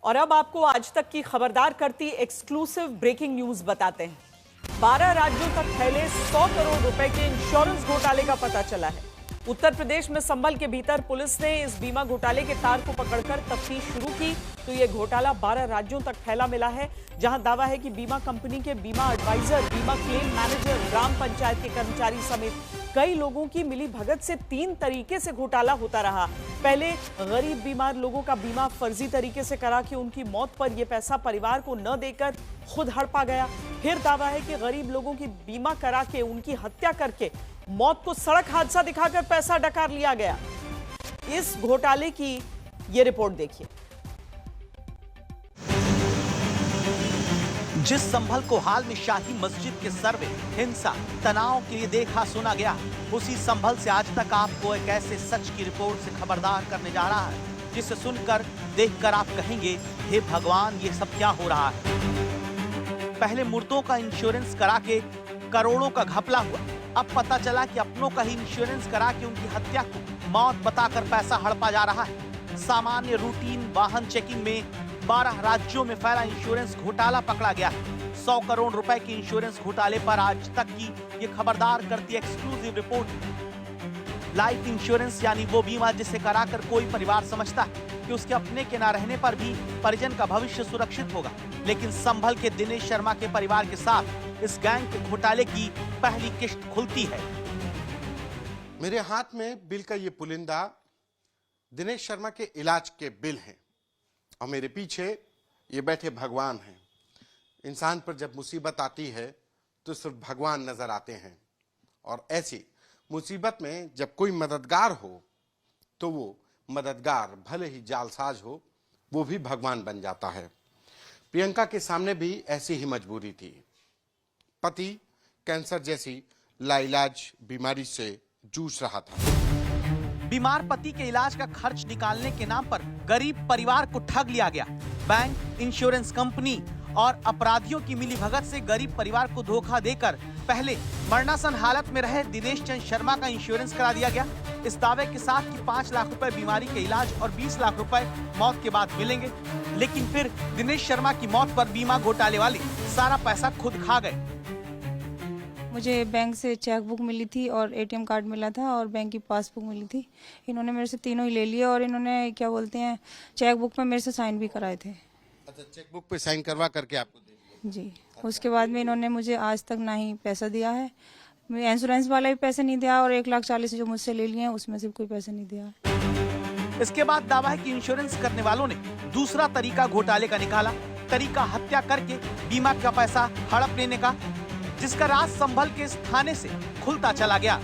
और अब आपको आज तक की खबरदार करती एक्सक्लूसिव ब्रेकिंग न्यूज बताते हैं। 12 राज्यों तक फैले 100 करोड़ रुपए के इंश्योरेंस घोटाले का पता चला है। उत्तर प्रदेश में संभल के भीतर पुलिस ने इस बीमा घोटाले के तार को पकड़कर तफ्तीश शुरू की तो यह घोटाला 12 राज्यों तक फैला मिला है, जहां दावा है कि बीमा कंपनी के बीमा एडवाइजर, बीमा क्लेम मैनेजर, ग्राम पंचायत के कर्मचारी समेत कई लोगों की मिली भगत से 3 तरीके से घोटाला होता रहा। पहले गरीब बीमार लोगों का बीमा फर्जी तरीके से करा के उनकी मौत पर यह पैसा परिवार को न देकर खुद हड़पा गया। फिर दावा है कि गरीब लोगों की बीमा करा के उनकी हत्या करके मौत को सड़क हादसा दिखाकर पैसा डकार लिया गया। इस घोटाले की यह रिपोर्ट देखिए। जिस संभल को हाल में शाही मस्जिद के सर्वे, हिंसा, तनाव के लिए देखा सुना गया, उसी संभल से आज तक आपको एक ऐसे सच की रिपोर्ट से खबरदार करने जा रहा है जिसे सुनकर, देखकर आप कहेंगे, हे भगवान, ये सब क्या हो रहा है। पहले मुर्दों का इंश्योरेंस करा के करोड़ों का घपला हुआ। अब पता चला कि अपनों का ही इंश्योरेंस करा के उनकी हत्या को मौत बताकर पैसा हड़पा जा रहा है। सामान्य रूटीन वाहन चेकिंग में 12 राज्यों में फैला इंश्योरेंस घोटाला पकड़ा गया है। 100 करोड़ रुपए के इंश्योरेंस घोटाले पर आज तक की ये खबरदार करती एक्सक्लूसिव रिपोर्ट। लाइफ इंश्योरेंस यानी वो बीमा जिसे कराकर कोई परिवार समझता है कि उसके अपने के ना रहने पर भी परिजन का भविष्य सुरक्षित होगा, लेकिन संभल के दिनेश शर्मा के परिवार के साथ इस गैंग के घोटाले की पहली किश्त खुलती है। मेरे हाथ में बिल का ये पुलिंदा दिनेश शर्मा के इलाज के बिल हैं और मेरे पीछे ये बैठे भगवान हैं। इंसान पर जब मुसीबत आती है तो सिर्फ भगवान नजर आते हैं, और ऐसी मुसीबत में जब कोई मददगार हो तो वो मददगार भले ही जालसाज हो, वो भी भगवान बन जाता है। प्रियंका के सामने भी ऐसी ही मजबूरी थी। पति कैंसर जैसी लाइलाज बीमारी से जूझ रहा था। बीमार पति के इलाज का खर्च निकालने के नाम पर गरीब परिवार को ठग लिया गया। बैंक, इंश्योरेंस कंपनी और अपराधियों की मिलीभगत से गरीब परिवार को धोखा देकर पहले मरणासन हालत में रहे दिनेश चंद शर्मा का इंश्योरेंस करा दिया गया, इस दावे के साथ कि 5 लाख रुपए बीमारी के इलाज और 20 लाख रुपए मौत के बाद मिलेंगे। लेकिन फिर दिनेश शर्मा की मौत पर बीमा घोटाले वाले सारा पैसा खुद खा गए। मुझे बैंक से चेक बुक मिली थी और एटीएम कार्ड मिला था और बैंक की पासबुक मिली थी। इन्होंने मेरे से तीनों ही ले लिए और इन्होंने क्या बोलते हैं, चेक बुक पे मेरे से साइन भी कराए थे। अच्छा, चेक बुक पे साइन करवा करके आपको दे दिया? जी। उसके बाद में इन्होंने मुझे आज तक ना ही पैसा दिया है। इंश्योरेंस वाला भी पैसे नहीं दिया और 1,40,000 जो मुझसे ले लिए हैं उसमें से कोई पैसे नहीं दिया। इसके बाद दावा है कि इंश्योरेंस करने वालों ने दूसरा तरीका घोटाले का निकाला, तरीका हत्या करके बीमा का पैसा हड़प लेने का, जिसका राज संभल के इस थाने से खुलता चला गया।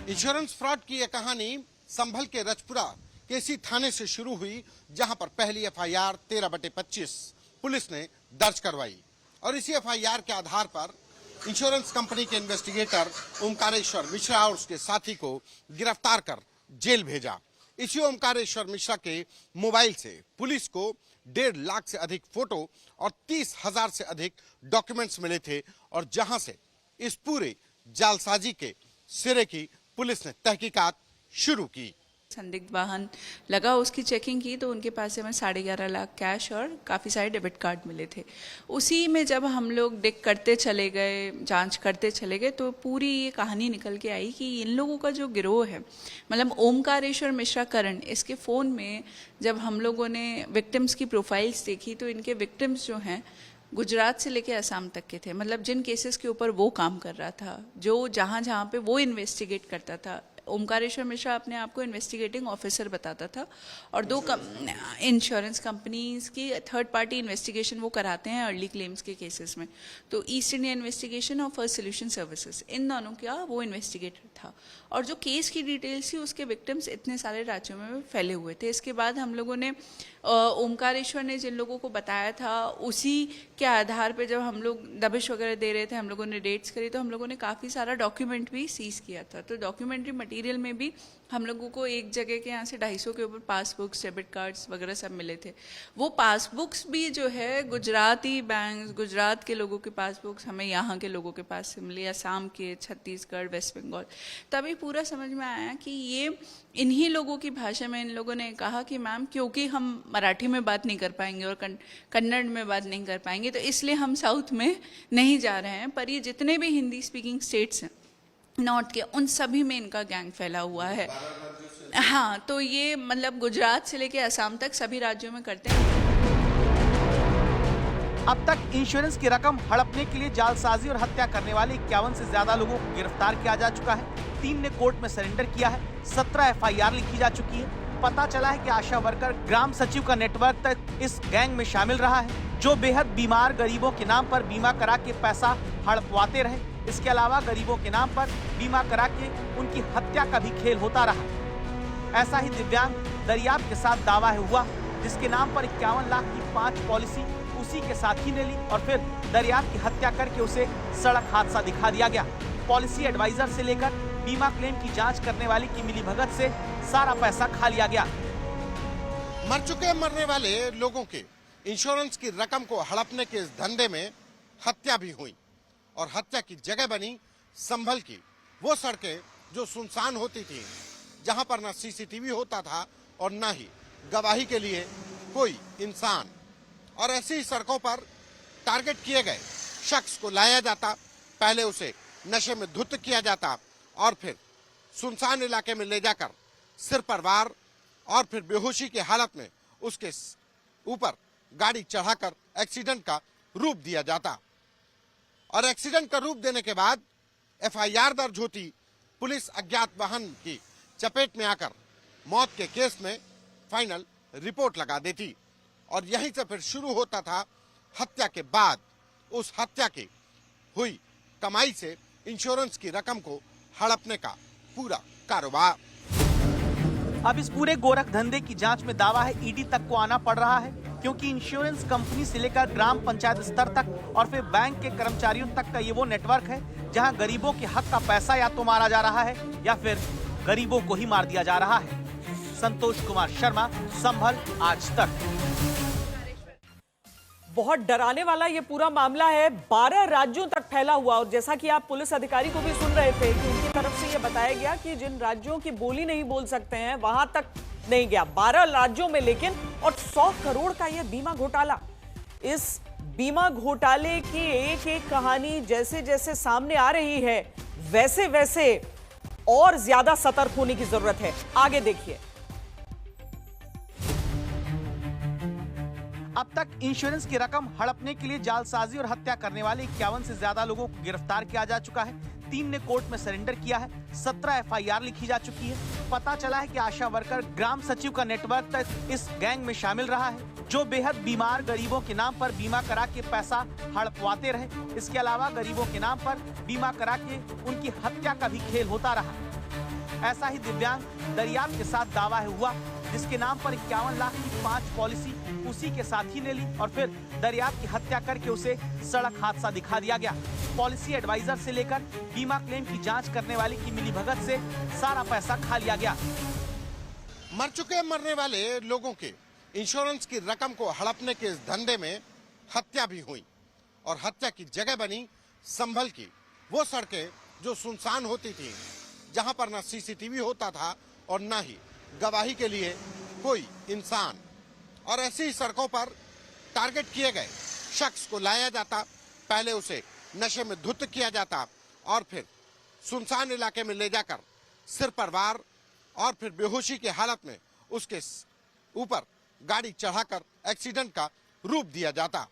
इंश्योरेंस फ्रॉड की यह कहानी संभल के रजपुरा के इसी थाने से शुरू हुई, जहां पर पहली एफआईआर 13/25 पुलिस ने दर्ज करवाई और इसी एफआईआर के आधार पर इंश्योरेंस कंपनी के इन्वेस्टिगेटर ओमकारेश्वर मिश्रा और उसके साथी को गिरफ्तार कर जेल भेजा। इसी ओमकारेश्वर मिश्रा के मोबाइल से पुलिस को 1.5 लाख से अधिक फोटो और 30,000 से अधिक डॉक्यूमेंट्स मिले थे, और जहां से इस पूरे जालसाजी के सिरे की पुलिस ने तहकीकात शुरू की। संदिग्ध वाहन लगा, उसकी चेकिंग की तो उनके पास से हमें 11.5 लाख कैश और काफ़ी सारे डेबिट कार्ड मिले थे। उसी में जब हम लोग डिग करते चले गए, जांच करते चले गए, तो पूरी ये कहानी निकल के आई कि इन लोगों का जो गिरोह है, मतलब ओमकारेश्वर मिश्रा करण, इसके फ़ोन में जब हम लोगों ने विक्टिम्स की प्रोफाइल्स देखी तो इनके विक्टिम्स जो हैं गुजरात से लेके असम तक के थे। मतलब जिन केसेस के ऊपर वो काम कर रहा था, जो जहाँ पे वो इन्वेस्टिगेट करता था, ओमकारेश्वर मिश्रा अपने आप को इन्वेस्टिगेटिंग ऑफिसर बताता था, और 2 इंश्योरेंस कंपनीज की थर्ड पार्टी इन्वेस्टिगेशन वो कराते हैं अर्ली क्लेम्स के केसेस में। तो ईस्ट इंडिया इन्वेस्टिगेशन और फर्स्ट सोल्यूशन सर्विसेज, इन दोनों का वो इन्वेस्टिगेटर था। और जो केस की डिटेल्स थी उसके विक्टिम्स इतने सारे राज्यों में फैले हुए थे। इसके बाद हम लोगों ने ओमकारेश्वर ने जिन लोगों को बताया था, उसी के आधार पे जब हम लोग दबिश वगैरह दे रहे थे, हम लोगों ने रेड्स करी, तो हम लोगों ने काफ़ी सारा डॉक्यूमेंट भी सीज किया था। तो डॉक्यूमेंट्री मटेरियल में भी हम लोगों को एक जगह के यहाँ से 250 के ऊपर पासबुक्स, डेबिट कार्ड्स वगैरह सब मिले थे। वो पासबुक्स भी जो है गुजराती बैंक, गुजरात के लोगों के पासबुक्स हमें यहाँ के लोगों के पास से मिले, असम के, छत्तीसगढ़, वेस्ट बंगाल। तभी पूरा समझ में आया कि ये इन्हीं लोगों की भाषा में इन लोगों ने कहा कि मैम क्योंकि हम मराठी में बात नहीं कर पाएंगे और कन्नड़ में बात नहीं कर पाएंगे, तो इसलिए हम साउथ में नहीं जा रहे हैं। पर ये जितने भी हिंदी स्पीकिंग स्टेट्स हैं नॉर्थ के, उन सभी में इनका गैंग फैला हुआ है। हाँ, तो ये मतलब गुजरात से लेके असम तक सभी राज्यों में करते हैं। अब तक इंश्योरेंस की रकम हड़पने के लिए जालसाजी और हत्या करने वाले 51 से ज्यादा लोगों को गिरफ्तार किया जा चुका है। 3 ने कोर्ट में सरेंडर किया है। 17 FIR लिखी जा चुकी है। पता चला है कि आशा वर्कर ग्राम सचिव का नेटवर्क तक इस गैंग में शामिल रहा है, जो बेहद बीमार गरीबों के नाम पर बीमा करा के पैसा हड़पवाते रहे। इसके अलावा गरीबों के नाम पर बीमा करा के उनकी हत्या का भी खेल होता रहा। ऐसा ही दिव्यांग दरियाब के साथ दावा हुआ, जिसके नाम पर 51 लाख की 5 पॉलिसी उसी के साथी ने ली और फिर दरियाब की हत्या करके उसे सड़क हादसा दिखा दिया गया। पॉलिसी एडवाइजर से लेकर बीमा क्लेम की जांच करने वाले की मिलीभगत से सारा पैसा खा लिया गया। मर चुके मरने वाले लोगों के इंश्योरेंस की रकम को हड़पने के इस धंधे में हत्या भी हुई और हत्या की जगह बनी संभल की वो सड़कें जो सुनसान होती थी, जहां पर ना CCTV होता था और ना ही गवाही के लिए कोई इंसान। और ऐसी ही सड़कों पर टारगेट किए गए शख्स को लाया जाता, पहले उसे नशे में धुत किया जाता और फिर सुनसान इलाके में ले जाकर सिर पर वार और फिर बेहोशी की हालत में उसके ऊपर गाड़ी चढ़ाकर एक्सीडेंट का रूप दिया जाता। और एक्सीडेंट का रूप देने के बाद FIR दर्ज होती। पुलिस अज्ञात वाहन की चपेट में आकर मौत के केस में फाइनल रिपोर्ट लगा देती और यहीं से फिर शुरू होता था हत्या के बाद उस हत्या की हुई कमाई से इंश्योरेंस की रकम को हड़पने का पूरा कारोबार। अब इस पूरे गोरख धंधे की जांच में दावा है ED तक को आना पड़ रहा है, क्योंकि इंश्योरेंस कंपनी से लेकर ग्राम पंचायत स्तर तक और फिर बैंक के कर्मचारियों तक का ये वो नेटवर्क है जहां गरीबों के हक का पैसा या तो मारा जा रहा है या फिर गरीबों को ही मार दिया जा रहा है। संतोष कुमार शर्मा, संभल, आज तक। बहुत डराने वाला ये पूरा मामला है, 12 राज्यों तक फैला हुआ। और जैसा कि आप पुलिस अधिकारी को भी सुन रहे थे कि उनकी तरफ से ये बताया गया कि जिन राज्यों की बोली नहीं बोल सकते हैं वहां तक नहीं गया, 12 राज्यों में। लेकिन और 100 करोड़ का यह बीमा घोटाला, इस बीमा घोटाले की एक एक कहानी जैसे जैसे सामने आ रही है वैसे वैसे और ज्यादा सतर्क होने की जरूरत है। आगे देखिए। अब तक इंश्योरेंस की रकम हड़पने के लिए जालसाजी और हत्या करने वाले 51 से ज्यादा लोगों को गिरफ्तार किया जा चुका है। 3 ने कोर्ट में सरेंडर किया है। 17 FIR लिखी जा चुकी है। पता चला है कि आशा वर्कर ग्राम सचिव का नेटवर्क तक इस गैंग में शामिल रहा है, जो बेहद बीमार गरीबों के नाम पर बीमा करा के पैसा हड़पवाते रहे। इसके अलावा गरीबों के नाम पर बीमा करा के उनकी हत्या का भी खेल होता रहा। ऐसा ही दिव्यांग दरियाब के साथ दावा हुआ, जिसके नाम पर 51 लाख की 5 पॉलिसी उसी के साथी ने ली और फिर दरियाब की हत्या करके उसे सड़क हादसा दिखा दिया गया। पॉलिसी एडवाइजर से लेकर बीमा क्लेम की जांच करने वाले की मिलीभगत से सारा पैसा खा लिया गया। मर चुके मरने वाले लोगों के इंश्योरेंस की रकम को हड़पने के इस धंधे में हत्या भी हुई और हत्या की जगह बनी संभल की वो सड़कें जो सुनसान होती थी, जहां पर ना CCTV होता था और ना ही गवाही के लिए कोई इंसान। और ऐसी ही सड़कों पर टारगेट किए गए शख्स को लाया जाता, पहले उसे नशे में धुत किया जाता और फिर सुनसान इलाके में ले जाकर सिर पर वार और फिर बेहोशी की हालत में उसके ऊपर गाड़ी चढ़ाकर एक्सीडेंट का रूप दिया जाता।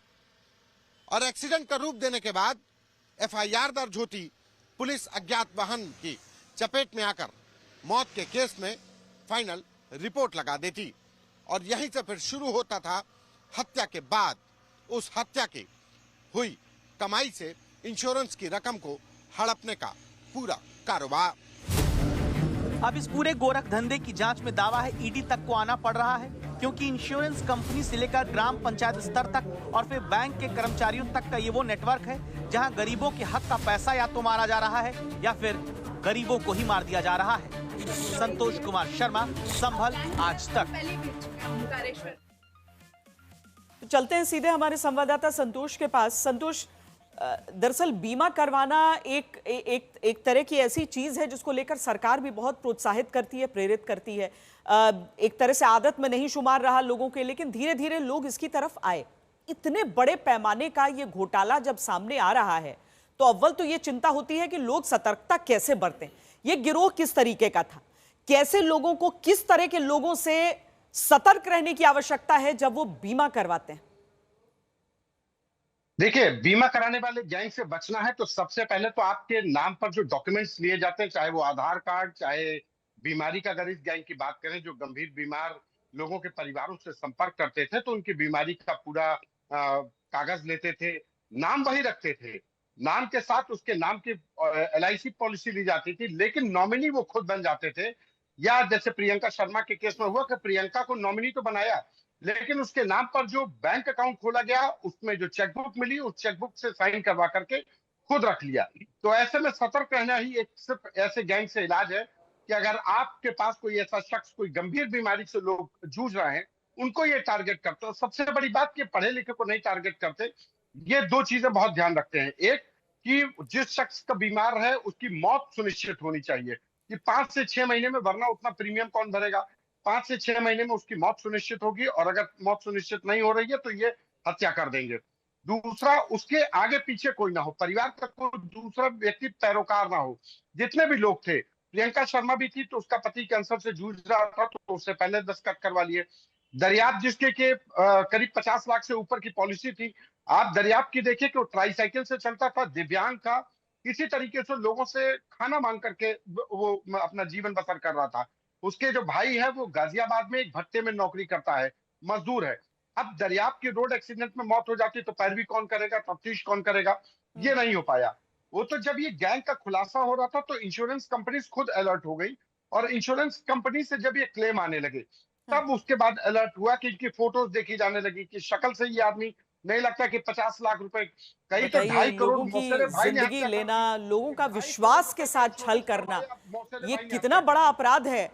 और एक्सीडेंट का रूप देने के बाद FIR दर्ज होती। पुलिस अज्ञात वाहन की चपेट में आकर मौत के केस में फाइनल रिपोर्ट लगा देती और यहीं से फिर शुरू होता था हत्या के बाद उस हत्या की हुई कमाई से इंश्योरेंस की रकम को हड़पने का पूरा कारोबार। अब इस पूरे गोरख धंधे की जांच में दावा है ED तक को आना पड़ रहा है, क्योंकि इंश्योरेंस कंपनी से लेकर ग्राम पंचायत स्तर तक और फिर बैंक के कर्मचारियों तक का ये वो नेटवर्क है जहां गरीबों के हक का पैसा या तो मारा जा रहा है या फिर गरीबों को ही मार दिया जा रहा है। संतोष कुमार शर्मा, संभल, आज तक। तो चलते हैं सीधे हमारे संवाददाता संतोष के पास। संतोष, दरअसल बीमा करवाना एक तरह की ऐसी चीज है जिसको लेकर सरकार भी बहुत प्रोत्साहित करती है, प्रेरित करती है। एक तरह से आदत में नहीं शुमार रहा लोगों के, लेकिन धीरे धीरे लोग इसकी तरफ आए। इतने बड़े पैमाने का ये घोटाला जब सामने आ रहा है तो अव्वल तो ये चिंता होती है कि लोग सतर्कता कैसे बरतें। ये गिरोह किस तरीके का था, कैसे लोगों को, किस तरह के लोगों से सतर्क रहने की आवश्यकता है जब वो बीमा करवाते हैं? देखिए, बीमा कराने वाले गैंग से बचना है तो सबसे पहले तो आपके नाम पर जो डॉक्यूमेंट्स लिए जाते हैं, चाहे वो आधार कार्ड, चाहे बीमारी का, अगर इस गैंग की बात करें जो गंभीर बीमार लोगों के परिवारों से संपर्क करते थे तो उनकी बीमारी का पूरा कागज लेते थे, नाम वही रखते थे, नाम के साथ उसके नाम की LIC पॉलिसी ली जाती थी, लेकिन नॉमिनी वो खुद बन जाते थे। या जैसे प्रियंका शर्मा के केस में हुआ कि प्रियंका को नॉमिनी तो बनाया, लेकिन उसके नाम पर जो बैंक अकाउंट खोला गया उसमें जो चेकबुक मिली उस चेकबुक से साइन करवा करके खुद रख लिया। तो ऐसे में सतर्क रहना ही एक सिर्फ ऐसे गैंग से इलाज है कि अगर आपके पास कोई ऐसा शख्स कोई गंभीर बीमारी से लोग जूझ रहे हैं, उनको ये टारगेट करते हैं। सबसे बड़ी बात कि पढ़े लिखे को नहीं टारगेट करते। ये दो चीजें बहुत ध्यान रखते हैं। एक कि जिस शख्स का बीमार है उसकी मौत सुनिश्चित होनी चाहिए कि 5 से 6 महीने में, वरना उतना प्रीमियम कौन भरेगा। 5 से 6 महीने में उसकी मौत सुनिश्चित होगी और अगर मौत सुनिश्चित नहीं हो रही है तो ये हत्या कर देंगे। दूसरा, उसके आगे पीछे कोई ना हो, परिवार का कोई दूसरा व्यक्ति पैरोकार ना हो। जितने भी लोग थे, प्रियंका शर्मा भी थी तो उसका पति कैंसर से जूझ रहा था तो उससे पहले दस्तखत करवा लिए। दरियाब जिसके के करीब 50 लाख से ऊपर की पॉलिसी थी, आप दरियाब की देखिए कि वो ट्राईसाइकिल से चलता था, दिव्यांग था, किसी तरीके से लोगों से खाना मांग करके वो अपना जीवन बसर कर रहा था। उसके जो भाई है वो गाजियाबाद में एक भट्टे में नौकरी करता है, मजदूर है। अब दरियाब की रोड एक्सीडेंट में मौत हो जाती तो पैरवी कौन करेगा, तफ्तीश कौन करेगा? ये नहीं हो पाया। वो तो जब ये गैंग का खुलासा हो रहा था तो इंश्योरेंस कंपनी खुद अलर्ट हो गई और इंश्योरेंस कंपनी से जब ये क्लेम आने लगे तब उसके बाद अलर्ट हुआ कि इनकी फोटोज देखी जाने लगी कि शक्ल से ये आदमी नहीं लगता कि 50 लाख रुपए, कहीं तो 2.5 करोड़ लोगों की मौसेरे भाई ने जिंदगी हत्या कर लेना, दी। लोगों का भाई विश्वास ने के साथ छल करना, मौसेरे ये भाई ने कितना हत्या बड़ा अपराध है।